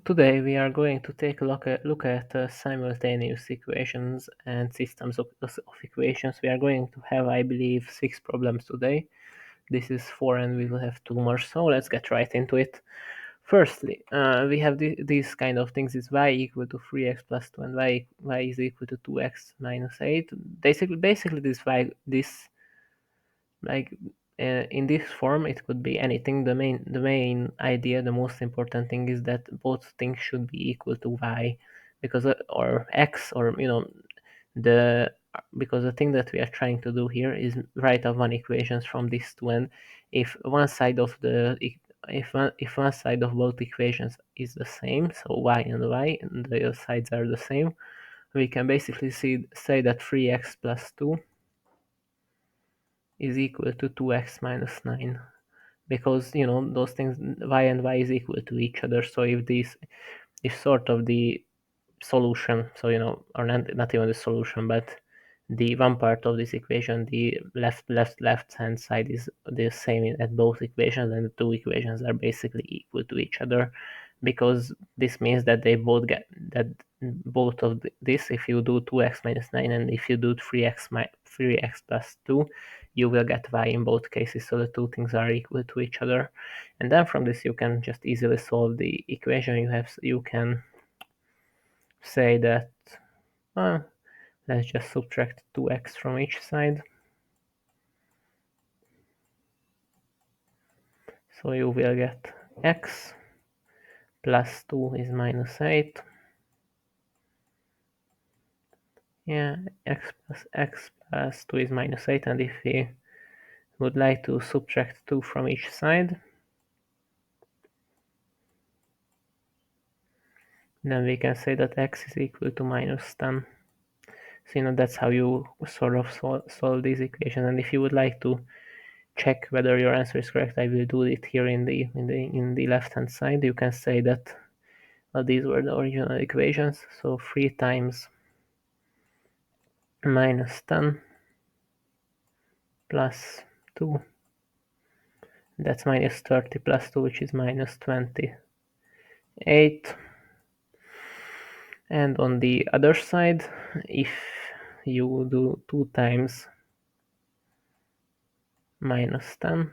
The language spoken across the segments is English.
Today we are going to take a look at simultaneous equations and systems of equations. We are going to have, I believe, 6 problems today. This is 4 and we will have 2 more, so let's get right into it. Firstly, we have these kind of things is y equal to 3x plus 2 and y is equal to 2x minus 8. Basically this like in this form it could be anything. The main idea, the most important thing is that both things should be equal to y, because or x, or the because the thing that we are trying to do here is write off one equations from this two, and if one side of the if one side of both equations is the same, so y and the other sides are the same, we can basically say that 3x plus 2 is equal to 2x minus 9, because those things, y and y is equal to each other. So if sort of the solution, so or not even the solution, but the one part of this equation, the left hand side is the same at both equations, and the two equations are basically equal to each other, because this means that they both get that both of this, if you do 2x minus 9 and if you do 3x plus 2, you will get y in both cases, so the two things are equal to each other. And then from this you can just easily solve the equation. You can say that, let's just subtract 2x from each side. So you will get x plus 2 is minus 8. Yeah, x plus 2 is minus 8, and if we would like to subtract 2 from each side, then we can say that x is equal to minus 10. So that's how you sort of solve these equations. And if you would like to check whether your answer is correct, I will do it here in the left hand side. You can say that these were the original equations. So 3 times minus 10 plus 2, that's minus 30 plus 2, which is minus 28. And on the other side, if you do 2 times minus 10,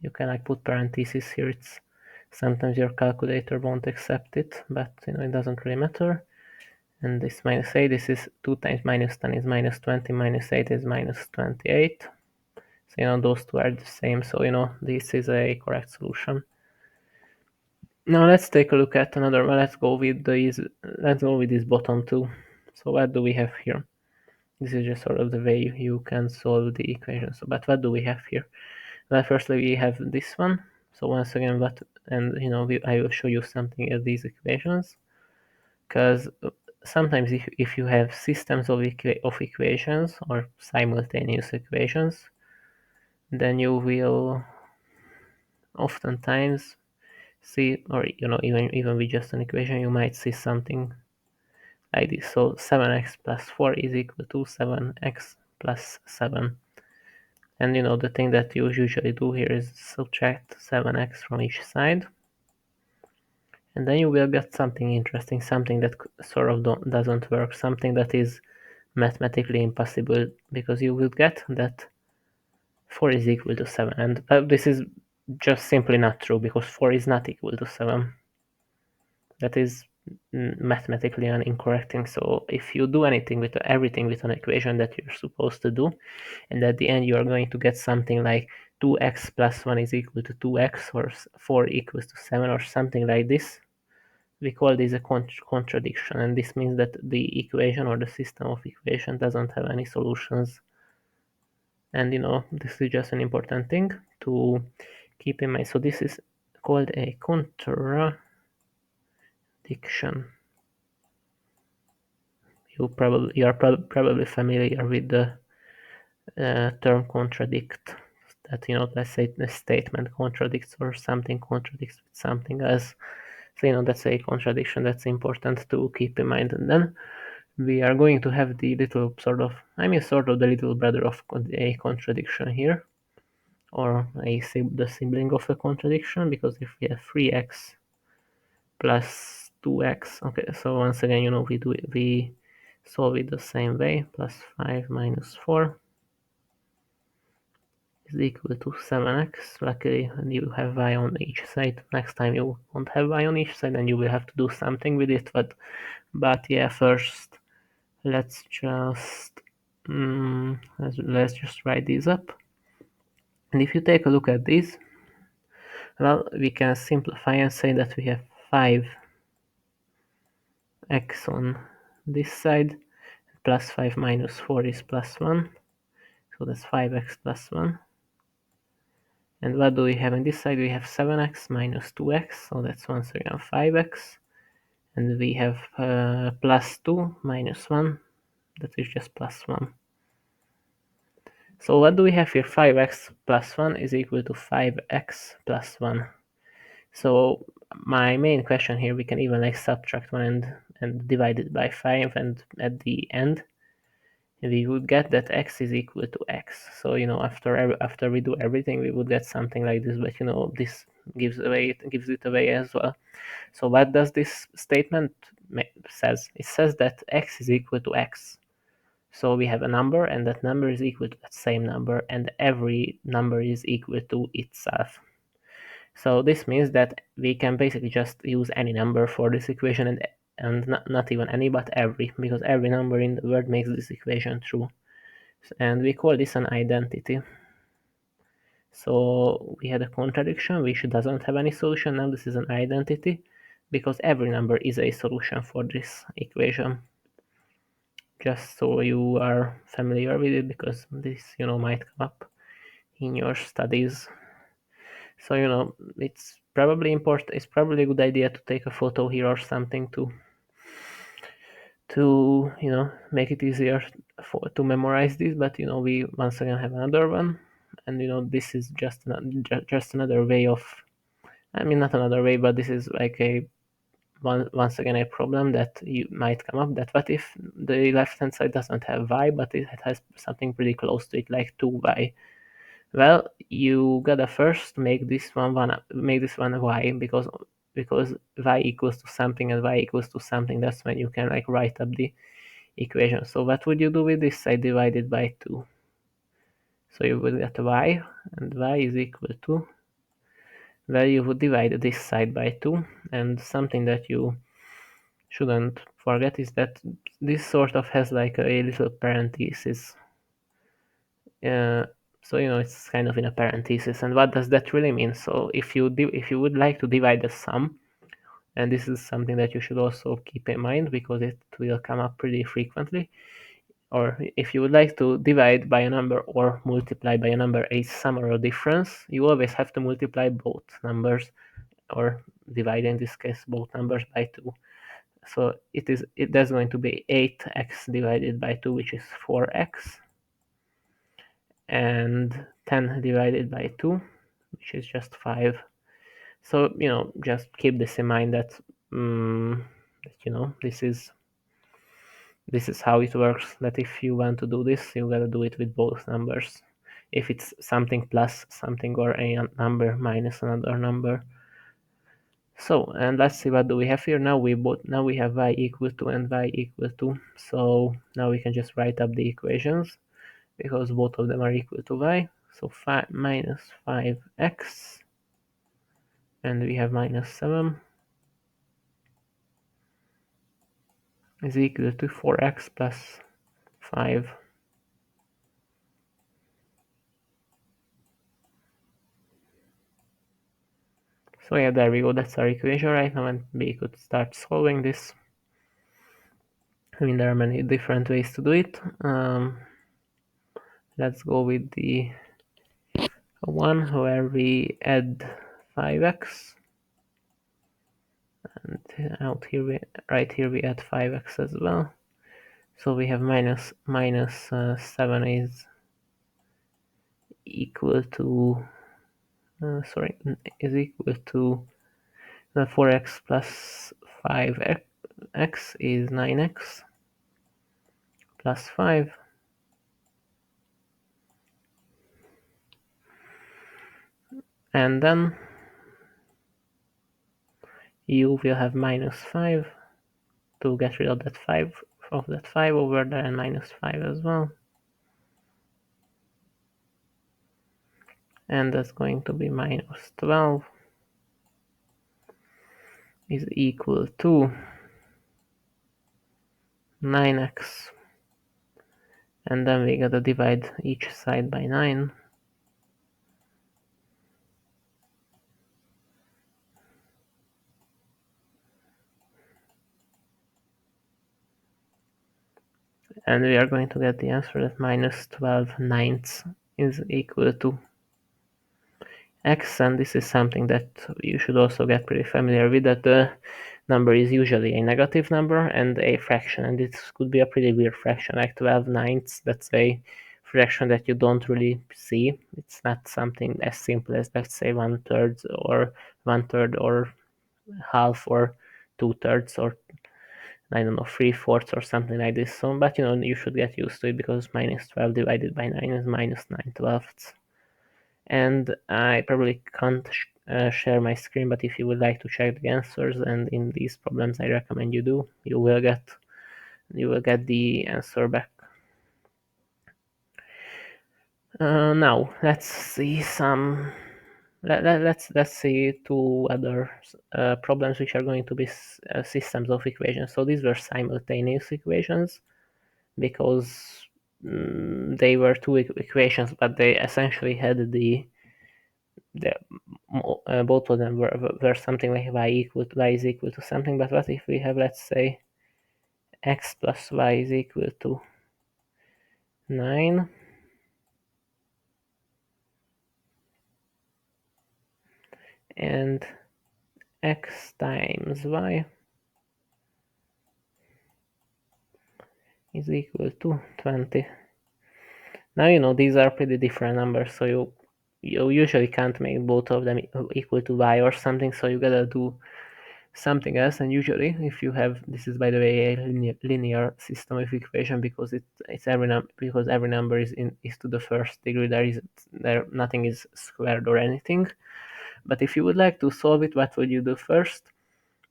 you can put parentheses here. It's sometimes your calculator won't accept it, but it doesn't really matter. And this minus 8, this is 2 times minus 10 is minus 20, minus 8 is minus 28. So those two are the same, so this is a correct solution. Now let's take a look at another one. Let's go with this bottom two. So what do we have here? This is just sort of the way you can solve the equation. So, but what do we have here? Well, firstly we have this one. So once again, I will show you something at these equations, because sometimes if you have systems of equations or simultaneous equations, then you will oftentimes see, or even with just an equation, you might see something like this. So 7x plus 4 is equal to 7x plus 7. And the thing that you usually do here is subtract 7x from each side. And then you will get something interesting, something that sort of doesn't work, something that is mathematically impossible, because you will get that 4 is equal to 7. And this is just simply not true, because 4 is not equal to 7. That is mathematically an incorrect thing. So if you do everything with an equation that you're supposed to do, and at the end you are going to get something like 2x plus 1 is equal to 2x, or 4 equals to 7, or something like this, we call this a contradiction, and this means that the equation or the system of equation doesn't have any solutions. And this is just an important thing to keep in mind. So this is called a contradiction. You are probably familiar with the term contradict. That let's say the statement contradicts, or something contradicts with something else. So that's a contradiction. That's important to keep in mind. And then we are going to have the little sort of the little brother of a contradiction here, or the sibling of a contradiction, because if we have 3x plus 2x. Okay, so once again, we solve it the same way. Plus 5 minus 4 is equal to 7x. Luckily, you have y on each side. Next time you won't have y on each side, and you will have to do something with it. But yeah, first let's just let's just write these up. And if you take a look at these, well, we can simplify and say that we have 5x on this side, plus 5 minus 4 is plus 1, so that's 5x plus 1. And what do we have on this side? We have 7x minus 2x, so that's once again 5x. And we have plus 2 minus 1, that is just plus 1. So what do we have here? 5x plus 1 is equal to 5x plus 1. So my main question here, we can even like subtract 1 and divide it by 5, and at the end we would get that x is equal to x. So after we do everything, we would get something like this, but this gives it away as well. So what does this statement says? It says that x is equal to x. So we have a number, and that number is equal to that same number, and every number is equal to itself. So this means that we can basically just use any number for this equation, and not even any, but every, because every number in the world makes this equation true. And we call this an identity. So we had a contradiction which doesn't have any solution. Now this is an identity because every number is a solution for this equation. Just so you are familiar with it, because this might come up in your studies. So it's probably important. It's probably a good idea to take a photo here or something to make it easier to memorize this. But we once again have another one, and this is just another way of, I mean, not another way, but this is like once again a problem that you might come up, that what if the left hand side doesn't have y, but it has something pretty close to it, like 2y. Well, you gotta first make this one y, because y equals to something and y equals to something. That's when you can like write up the equation. So what would you do with this side divided by 2? So you would get y, and y is equal to, well, you would divide this side by 2, and something that you shouldn't forget is that this sort of has like a little parenthesis. So it's kind of in a parenthesis, and what does that really mean? So if you would like to divide the sum, and this is something that you should also keep in mind because it will come up pretty frequently, or if you would like to divide by a number or multiply by a number a sum or a difference, you always have to multiply both numbers, or divide, in this case, both numbers by 2. So that's going to be 8x divided by 2, which is 4x, and 10 divided by 2, which is just 5. So just keep this in mind, that this is how it works, that if you want to do this, you gotta do it with both numbers. If it's something plus something, or a number minus another number. So, and let's see, what do we have here. Now we have y equal to and y equal to. So now we can just write up the equations, because both of them are equal to y. So 5 minus 5x, and we have minus 7, is equal to 4x plus 5. So yeah, there we go. That's our equation right now, and we could start solving this. I mean, there are many different ways to do it. Let's go with the one where we add 5x, and out here right here we add 5x as well. So we have minus 7 is equal to is equal to 4x plus 5x is 9x plus 5. And then you will have minus 5 to get rid of that 5 over there, and minus 5 as well. And that's going to be minus 12 is equal to 9x, and then we gotta divide each side by 9. And we are going to get the answer that minus 12 ninths is equal to x, and this is something that you should also get pretty familiar with, that the number is usually a negative number and a fraction, and this could be a pretty weird fraction, like 12 ninths. That's a fraction that you don't really see. It's not something as simple as, let's say, 1/3 or half or 2/3 or I don't know, 3/4 or something like this. So, but you should get used to it, because minus 12 divided by 9 is minus 9/12. And I probably can't share my screen, but if you would like to check the answers, and in these problems I recommend you do, you will get the answer back. Now let's see let's see two other problems which are going to be systems of equations. So these were simultaneous equations, because they were two equations, but they essentially had the both of them were something like y is equal to something. But what if we have, let's say, x plus y is equal to 9, and x times y is equal to 20. Now these are pretty different numbers, so you usually can't make both of them equal to y or something, so you gotta do something else. And usually, if you have, this is by the way a linear system of equation, because it's every number is to the first degree. There nothing is squared or anything. But if you would like to solve it, what would you do first?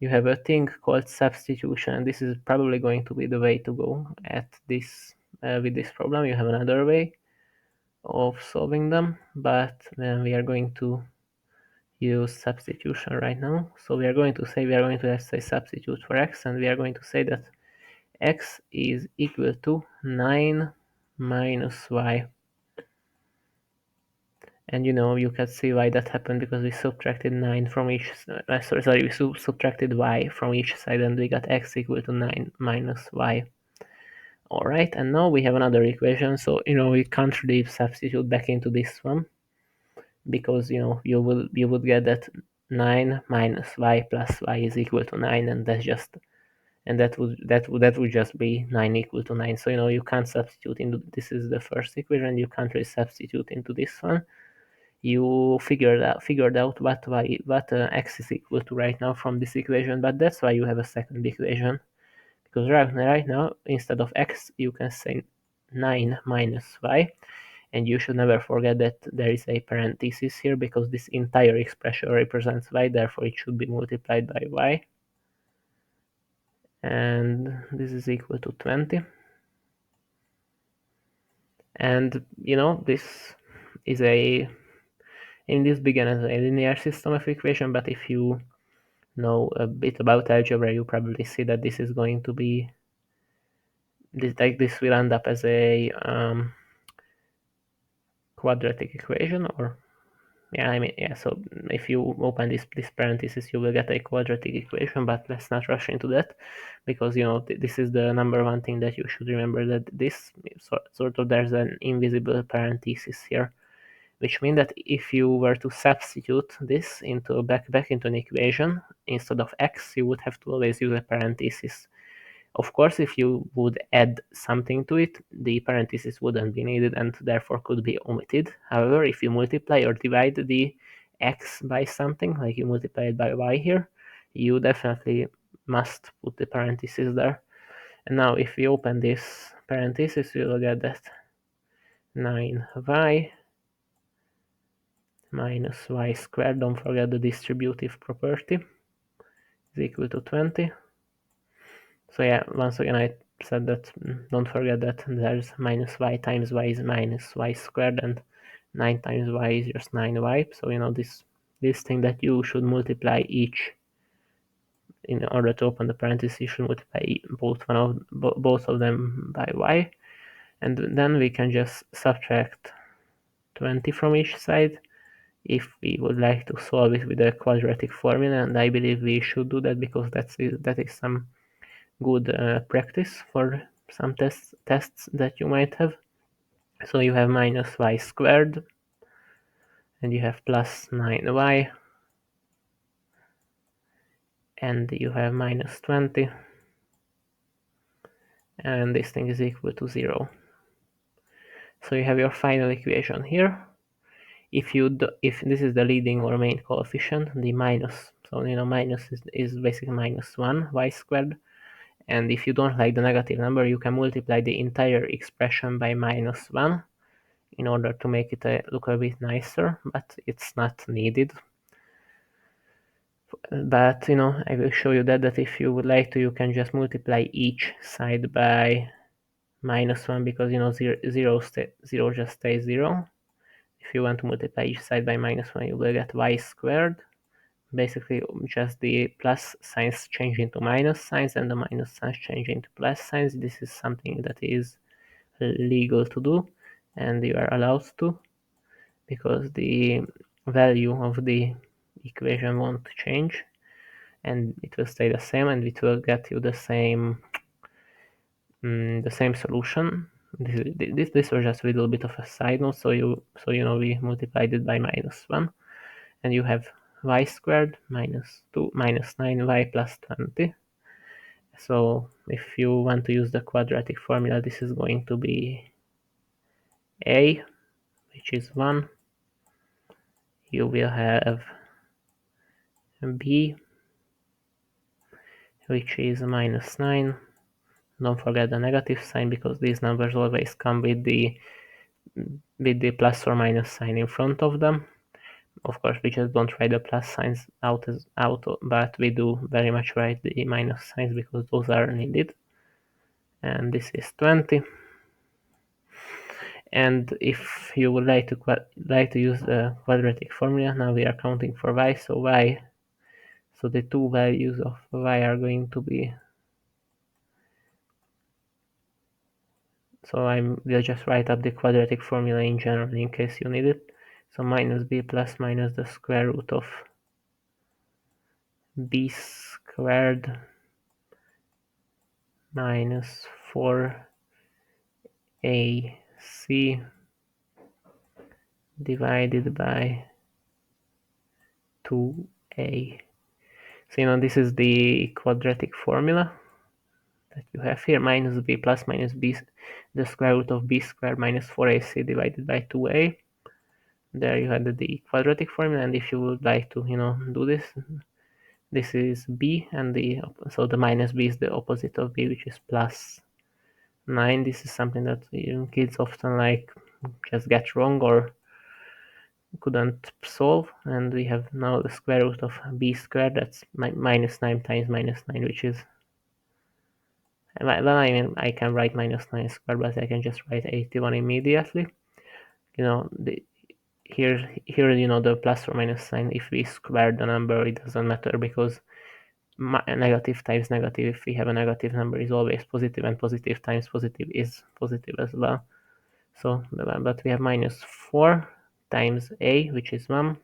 You have a thing called substitution, and this is probably going to be the way to go at this with this problem. You have another way of solving them, but then we are going to use substitution right now. So we are going to let's say, substitute for x, and we are going to say that x is equal to 9 minus y. And you can see why that happened, because we subtracted 9 from each, sorry, we subtracted y from each side, and we got x equal to 9 minus y. Alright, and now we have another equation, so we can't really substitute back into this one, because you would get that 9 minus y plus y is equal to 9, and that would just be 9 equal to 9. So you can't substitute into, this is the first equation, you can't really substitute into this one. You figured out what x is equal to right now from this equation, but that's why you have a second equation, because right now, instead of x, you can say 9 minus y. And you should never forget that there is a parenthesis here, because this entire expression represents y, therefore it should be multiplied by y. And this is equal to 20. And this is in this began as a linear system of equation, but if you know a bit about algebra, you probably see that this is going to be this will end up as a quadratic equation, or yeah, so if you open this parenthesis, you will get a quadratic equation, but let's not rush into that, because this is the number one thing that you should remember, that this sort of, there's an invisible parenthesis here, which means that if you were to substitute this into back into an equation, instead of x, you would have to always use a parenthesis. Of course, if you would add something to it, the parenthesis wouldn't be needed and therefore could be omitted. However, if you multiply or divide the x by something, like you multiply it by y here, you definitely must put the parenthesis there. And now if we open this parenthesis, we will get that 9y minus y squared. Don't forget the distributive property. is equal to 20. So yeah, once again I said that don't forget that there's minus y times y is minus y squared, and 9 times y is just 9y. So this thing that you should multiply each in order to open the parentheses, you should multiply both of them by y, and then we can just subtract 20 from each side if we would like to solve it with a quadratic formula, and I believe we should do that because that is some good practice for some tests that you might have. So you have minus y squared, and you have plus 9y, and you have minus 20, and this thing is equal to 0. So you have your final equation here. If this is the leading or main coefficient, the minus, so minus is basically minus 1 y squared, and if you don't like the negative number, you can multiply the entire expression by minus 1 in order to make it look a bit nicer, but it's not needed. But I will show you that if you would like to, you can just multiply each side by minus 1, because 0 just stays 0. If you want to multiply each side by minus 1, you will get y squared. Basically, just the plus signs change into minus signs, and the minus signs change into plus signs. This is something that is legal to do, and you are allowed to, because the value of the equation won't change, and it will stay the same, and it will get you the same solution. This was just a little bit of a side note, so we multiplied it by minus 1, and you have y squared minus 2 minus 9y plus 20. So if you want to use the quadratic formula, this is going to be a, which is 1. You will have b, which is minus 9. Don't forget the negative sign, because these numbers always come with the plus or minus sign in front of them. Of course, we just don't write the plus signs out, but we do very much write the minus signs because those are needed. And this is 20. And if you would like to use the quadratic formula, now we are counting for y. So the two values of y are going to be. So will just write up the quadratic formula in general in case you need it. So minus b plus minus the square root of b squared minus 4ac divided by 2a. So this is the quadratic formula that you have here. Minus b plus minus b, the square root of b squared minus 4ac divided by 2a. There you had the quadratic formula, and if you would like to do this is b, and so the minus b is the opposite of b, which is plus 9. This is something that kids often just get wrong or couldn't solve, and we have now the square root of b squared. That's minus 9 times minus 9, which is, well, I can write minus 9 squared, but I can just write 81 immediately. Here the plus or minus sign, if we square the number, it doesn't matter, because negative times negative, if we have a negative number, is always positive, and positive times positive is positive as well. So, but we have minus 4 times a, which is 1,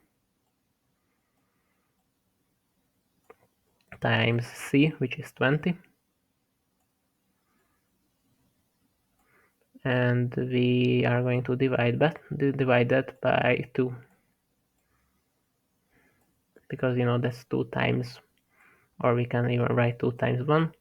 times c, which is 20, and we are going to divide that by 2, because that's 2 times, or we can even write 2 times 1.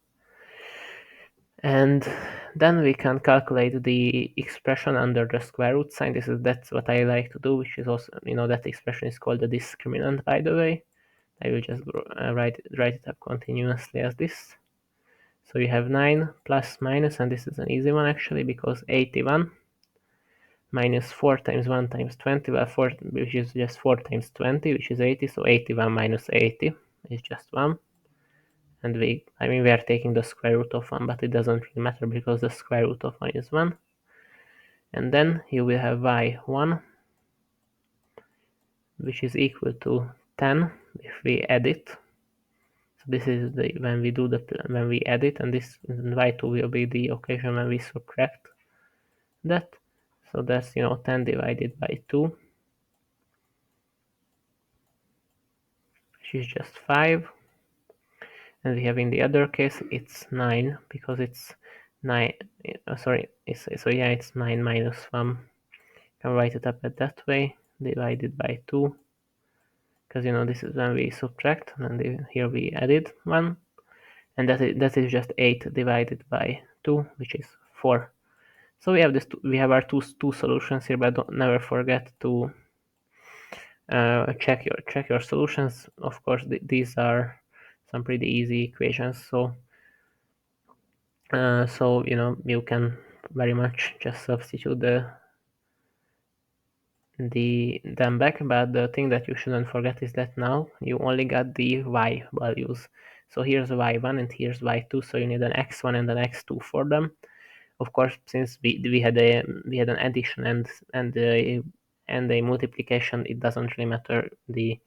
And then we can calculate the expression under the square root sign. That's what I like to do, which is also, that expression is called the discriminant, by the way. I will just write it up continuously as this. So you have 9 plus minus, and this is an easy one actually, because 81 minus 4 times 1 times 20, well, 4, which is just 4 times 20, which is 80, so 81 minus 80 is just 1. and we are taking the square root of 1, but it doesn't really matter because the square root of 1 is 1. And then you will have y1, which is equal to 10 if we add it. So this is when we add it, and this y2 will be the occasion when we subtract that. So that's 10 divided by 2, which is just 5. And we have in the other case it's 9 because it's 9. Sorry, it's 9 minus 1. You can write it up that way, divided by 2, because this is when we subtract, and here we added 1, and that is just 8 divided by 2, which is 4. So we have our two solutions here, but never forget to check your solutions. Of course, these are some pretty easy equations, so you can very much just substitute them back. But the thing that you shouldn't forget is that now you only got the y values. So here's y1 and here's y2, so you need an x1 and an x2 for them. Of course, since we had an addition and a multiplication, it doesn't really matter the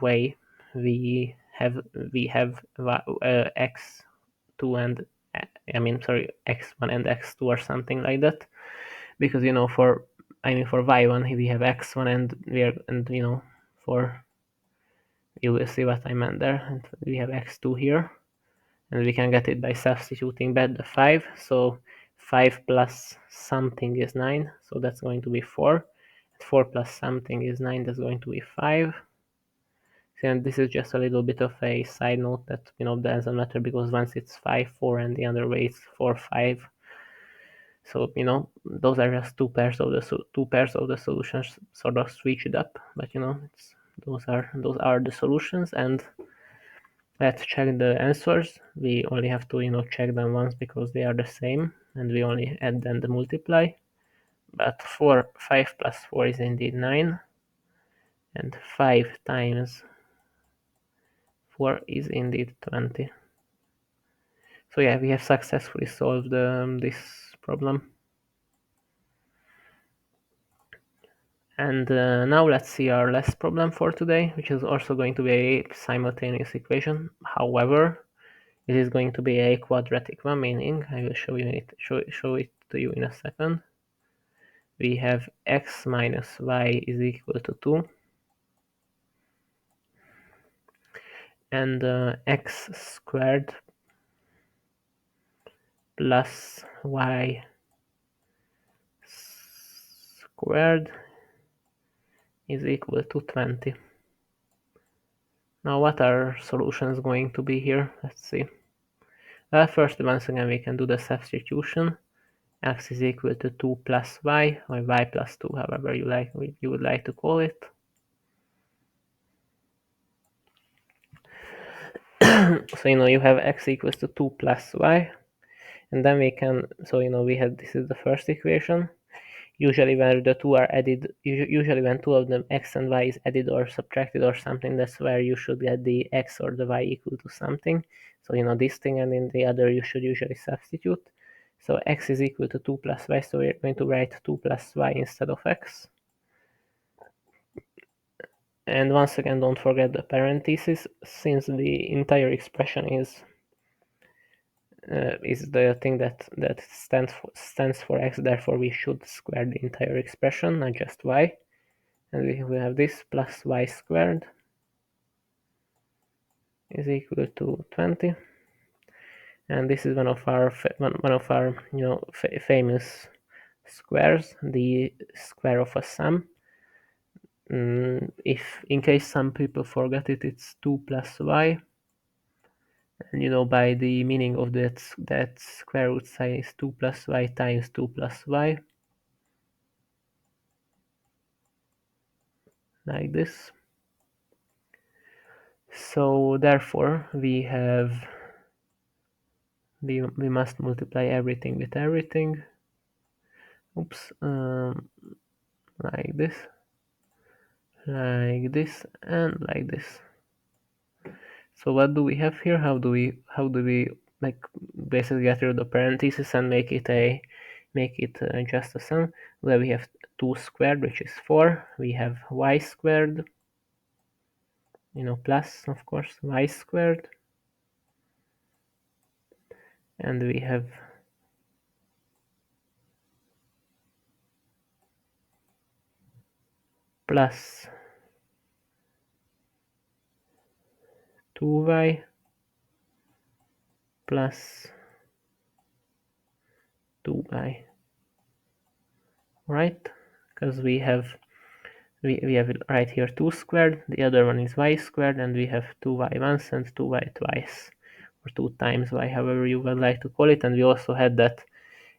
way we have x2 and x1 and x2 or something like that, because for y1 we have x1 and for you will see what I meant there, and we have x2 here, and we can get it by substituting back the 5. So 5 plus something is 9, so that's going to be 4. 4 plus something is 9, that's going to be 5. And this is just a little bit of a side note that doesn't matter, because once it's 5 4 and the other way it's 4 5. So those are just two pairs of the solutions sort of switched up, but those are the solutions. And let's check the answers. We only have to check them once because they are the same, and we only add then the multiply. But 5 plus 4 is indeed 9, and 5 times 4 is indeed 20. So yeah, we have successfully solved this problem. And now let's see our last problem for today, which is also going to be a simultaneous equation. However, it is going to be a quadratic one, meaning I will show it to you in a second. We have x minus y is equal to 2, and x squared plus y squared is equal to 20. Now what are solutions going to be here? Let's see. First, once again, we can do the substitution. X is equal to 2 plus y, or y plus 2, however you would like to call it. So you have x equals to 2 plus y, and then we can, so we have, this is the first equation. Usually when the two are added, usually when two of them, x and y, is added or subtracted or something, that's where you should get the x or the y equal to something. So this thing, and in the other you should usually substitute. So x is equal to 2 plus y, so we're going to write 2 plus y instead of x. And once again, don't forget the parentheses, since the entire expression is the thing that stands for x. Therefore, we should square the entire expression, not just y. And we have this plus y squared is equal to 20. And this is one of our famous squares, the square of a sum. If in case some people forget it, it's 2 plus y. And by the meaning of that square root sign is 2 plus y times 2 plus y, like this. So therefore we must multiply everything with everything. Oops, like this, and like this. So what do we have here? How do we like basically get rid of the parentheses and make it just a sum? Where we have 2 squared, which is 4. We have y squared, plus of course y squared, and we have plus 2y plus 2y, right? Because we have right here 2 squared, the other one is y squared, and we have 2y once and 2y twice, or 2 times y, however you would like to call it. And we also had that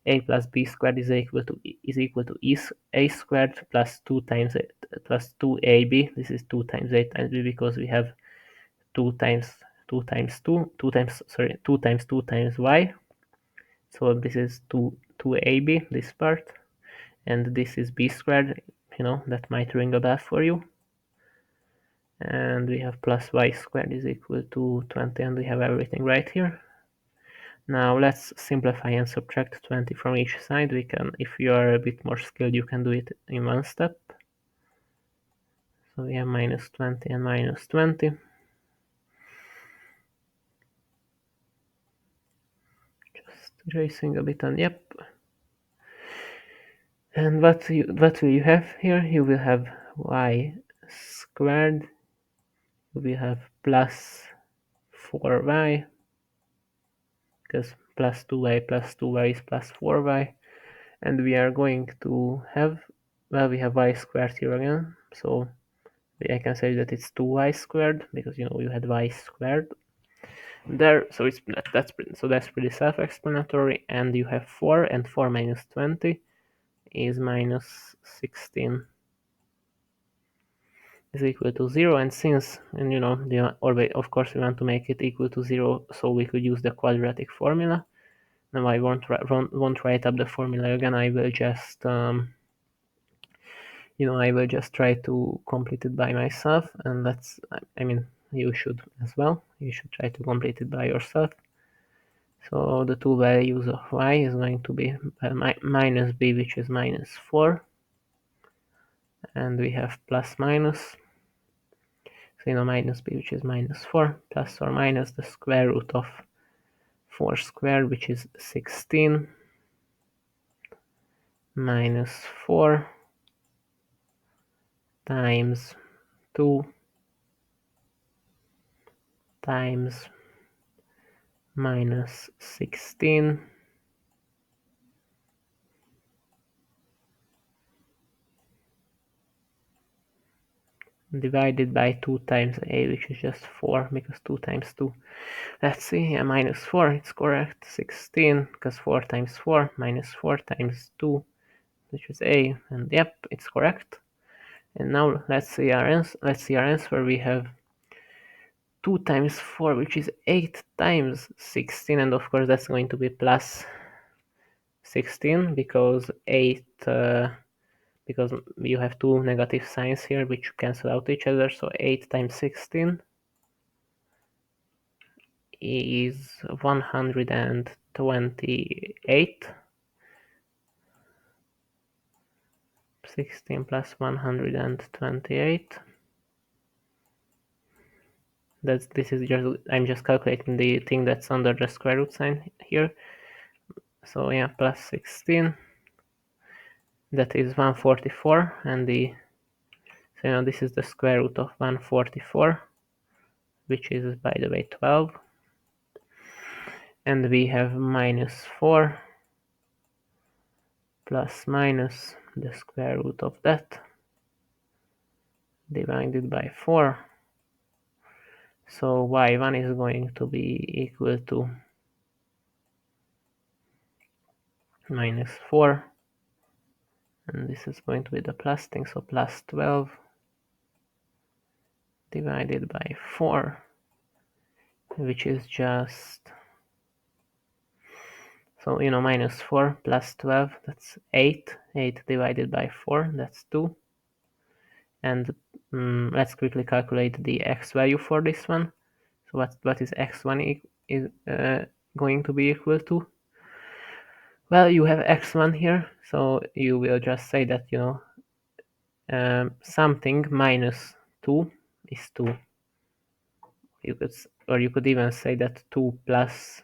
a plus b squared is equal to a squared plus 2 times plus 2ab. This is 2 times a times b, because we have 2 times 2 times 2 2 times, sorry, 2 times 2 times y. So this is 2ab, this part, and this is b squared. That might ring a bell for you. And we have plus y squared is equal to 20, and we have everything right here. Now let's simplify and subtract 20 from each side. We can, if you are a bit more skilled, you can do it in one step. So we have minus 20 and minus 20. Just erasing a bit, and yep. And what will you have here? You will have y squared. You will have plus 4y, because plus 2y is plus 4y. And we are going to have, well, we have y squared here again, so I can say that it's 2y squared, because you had y squared there, so that's pretty self-explanatory. And you have 4, and 4 minus 20 is minus 16 is equal to 0. And since, and of course we want to make it equal to 0, so we could use the quadratic formula. Now I won't write up the formula again. I will just try to complete it by myself, and I mean, you should as well. You should try to complete it by yourself. So the two values of y is going to be minus b, which is minus 4, and we have plus minus. So minus b, which is minus 4, plus or minus the square root of 4 squared, which is 16, minus 4 times 2 times minus 16 divided by 2 times a, which is just 4, because 2 times 2. Let's see, minus 4, it's correct. 16, because 4 times 4, minus 4 times 2, which is a, and yep, it's correct. And now let's see our answer. We have 2 times 4, which is 8 times 16, and of course that's going to be plus 16, because 8, because you have two negative signs here which cancel out each other. So 8 times 16 is 128. 16 plus 128. I'm just calculating the thing that's under the square root sign here. So yeah, plus 16. That is 144, and this is the square root of 144, which is, by the way, 12. And we have minus 4 plus minus the square root of that divided by 4. So y1 is going to be equal to minus 4, and this is going to be the plus thing, so plus 12 divided by 4, which is just, so minus 4 plus 12, that's 8. 8 divided by 4, that's 2. And let's quickly calculate the x value for this one. So what is x1 is going to be equal to? Well, you have x1 here, so you will just say that, something minus 2 is 2. You could even say that 2 plus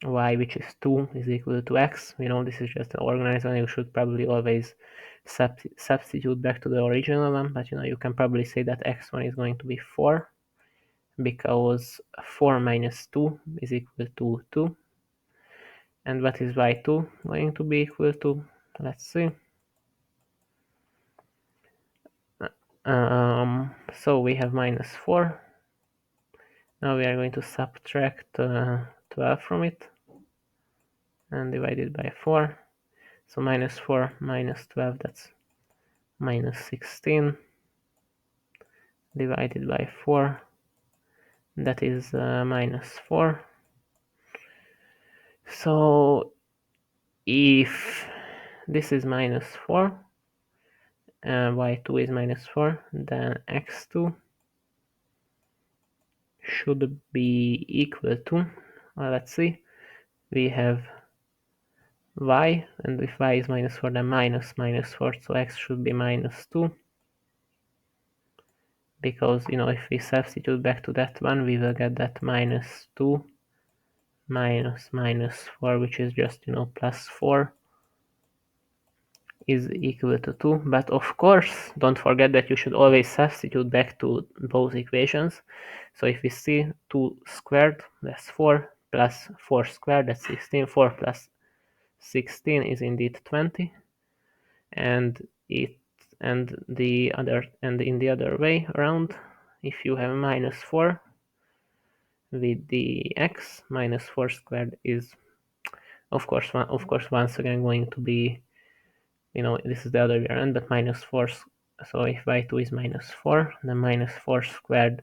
y, which is 2, is equal to x. This is just an organized one. You should probably always substitute back to the original one, but you can probably say that x1 is going to be 4, because 4 minus 2 is equal to 2. And what is y2 going to be equal to? Let's see. So we have minus 4. Now we are going to subtract 12 from it and divide it by 4. So minus 4 minus 12, that's minus 16, divided by 4. That is minus 4. So if this is minus 4, y2 is minus 4, then x2 should be equal to, let's see, we have y, and if y is minus 4, then minus 4, so x should be minus 2, because if we substitute back to that one, we will get that minus 2 minus minus 4, which is just plus 4, is equal to 2. But of course, don't forget that you should always substitute back to both equations. So if we see 2 squared, that's 4, plus 4 squared, that's 16. 4 plus 16 is indeed 20, and in the other way around, if you have minus 4 with the x, minus 4 squared is of course once again going to be, this is the other way around, but minus 4. So if y2 is minus 4, then minus 4 squared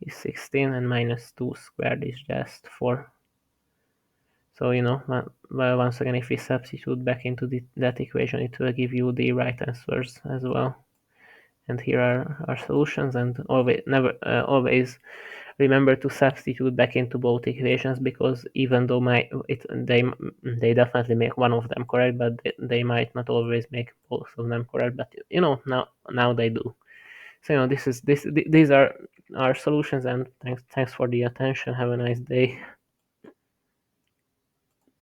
is 16, and minus 2 squared is just 4. So, well, once again, if we substitute back into that equation, it will give you the right answers as well. And here are our solutions, and always remember to substitute back into both equations, because even though they definitely make one of them correct, but they might not always make both of them correct, but now they do. So these are our solutions, and thanks for the attention. Have a nice day.